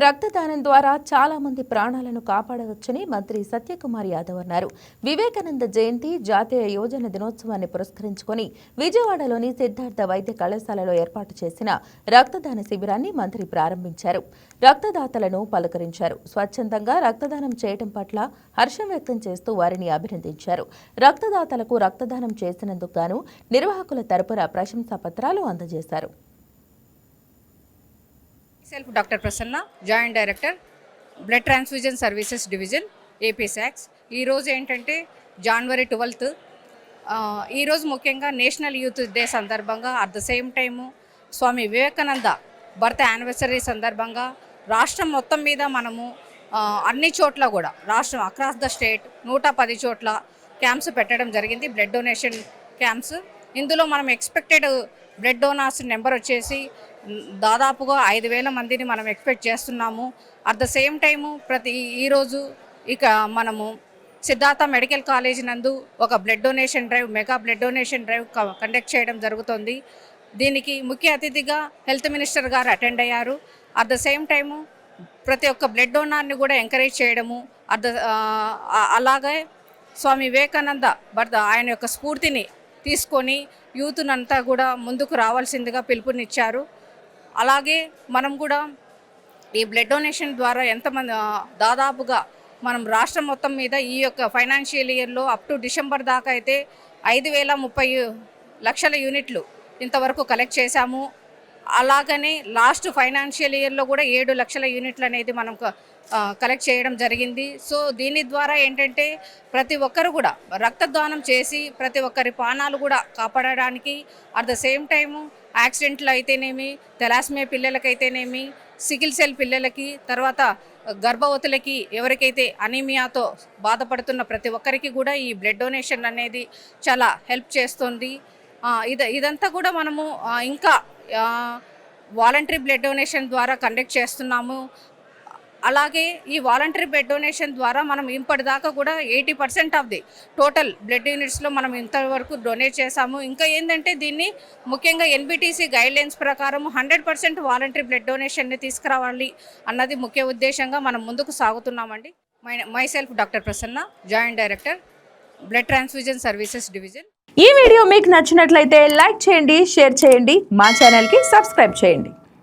రక్తదానం ద్వారా చాలా మంది ప్రాణాలను కాపాడవచ్చని మంత్రి సత్యకుమార్ యాదవ్ అన్నారు. వివేకానంద జయంతి జాతీయ యువజన దినోత్సవాన్ని పురస్కరించుకొని విజయవాడలోని సిద్ధార్థ వైద్య కళాశాలలో ఏర్పాటు చేసిన రక్తదాన శిబిరాన్ని మంత్రి ప్రారంభించారు. రక్తదాతలను పలకరించారు. స్వచ్ఛందంగా రక్తదానం చేయడం పట్ల హర్షం వ్యక్తం చేస్తూ వారిని అభినందించారు. రక్తదాతలకు రక్తదానం చేసినందుకు గాను నిర్వాహకుల తరపున ప్రశంసా పత్రాలు అందజేశారు. Myself Dr. Prasanna, Joint Director, Blood Transfusion Services Division, AP SACS. ఈ రోజు ఏంటంటే జనవరి 12th ఈ రోజు ముఖ్యంగా నేషనల్ యూత్ డే సందర్భంగా at the same time Swami Vivekananda birth anniversary సందర్భంగా రాష్ట్రం మొత్తం మీద మనము అన్ని చోట్ల కూడా రాష్ట్రం అక్రాస్ ద స్టేట్ 110 చోట్ల క్యాంప్స్ పెట్టడం జరిగింది, బ్లడ్ డొనేషన్ క్యాంప్స్. ఇందులో మనం ఎక్స్పెక్టెడ్ బ్లడ్ డోనార్స్ నెంబర్ వచ్చేసి దాదాపుగా 5,000 మందిని మనం ఎక్స్పెక్ట్ చేస్తున్నాము. అట్ ద సేమ్ టైము ఈరోజు ఇక మనము సిద్ధార్థ మెడికల్ కాలేజ్ నందు ఒక blood donation drive, mega blood donation drive conduct చేయడం జరుగుతుంది. దీనికి ముఖ్య అతిథిగా హెల్త్ మినిస్టర్ గారు అటెండ్ అయ్యారు. అట్ ద సేమ్ టైము ప్రతి ఒక్క బ్లడ్ డోనార్ని కూడా ఎంకరేజ్ చేయడము, అలాగే స్వామి వివేకానంద ఆయన యొక్క స్ఫూర్తిని తీసుకొని యూత్నంతా కూడా ముందుకు రావాల్సిందిగా పిలుపునిచ్చారు. అలాగే మనం కూడా ఈ బ్లడ్ డొనేషన్ ద్వారా ఎంతమంది దాదాపుగా మనం రాష్ట్రం మొత్తం మీద ఈ యొక్క ఫైనాన్షియల్ ఇయర్లో అప్ టు డిసెంబర్ దాకా అయితే 5,030 లక్షల యూనిట్లు ఇంతవరకు కలెక్ట్ చేశాము. అలాగనే లాస్ట్ ఫైనాన్షియల్ ఇయర్లో కూడా 7 లక్షల యూనిట్లు అనేది మనం కలెక్ట్ చేయడం జరిగింది. సో దీని ద్వారా ఏంటంటే ప్రతి ఒక్కరు కూడా రక్తదానం చేసి ప్రతి ఒక్కరి ప్రాణాలు కూడా కాపాడడానికి, అట్ ద సేమ్ టైము యాక్సిడెంట్లు అయితేనేమి, తెలాస్మియా పిల్లలకైతేనేమి, సికిల్ సెల్ పిల్లలకి, తర్వాత గర్భవతులకి, ఎవరికైతే అనీమియాతో బాధపడుతున్న ప్రతి ఒక్కరికి కూడా ఈ బ్లడ్ డొనేషన్ అనేది చాలా హెల్ప్ చేస్తుంది. ఇదంతా కూడా మనము ఇంకా వాలంటరీ బ్లడ్ డొనేషన్ ద్వారా కండక్ట్ చేస్తున్నాము. అలాగే ఈ వాలంటరీ బ్లడ్ డొనేషన్ ద్వారా మనం ఇప్పటిదాకా కూడా 80% ఆఫ్ ది టోటల్ బ్లడ్ యూనిట్స్లో మనం ఇంతవరకు డొనేట్ చేశాము. ఇంకా ఏంటంటే దీన్ని ముఖ్యంగా ఎన్బిటిసి గైడ్లైన్స్ ప్రకారం 100% వాలంటరీ బ్లడ్ డొనేషన్ని తీసుకురావాలి అన్నది ముఖ్య ఉద్దేశంగా మనం ముందుకు సాగుతున్నామండి. Myself doctor Prasanna, joint director, blood transfusion services division. ఈ వీడియో మీకు నచ్చినట్లయితే లైక్ చేయండి, షేర్ చేయండి, మా ఛానల్కి సబ్స్క్రైబ్ చేయండి.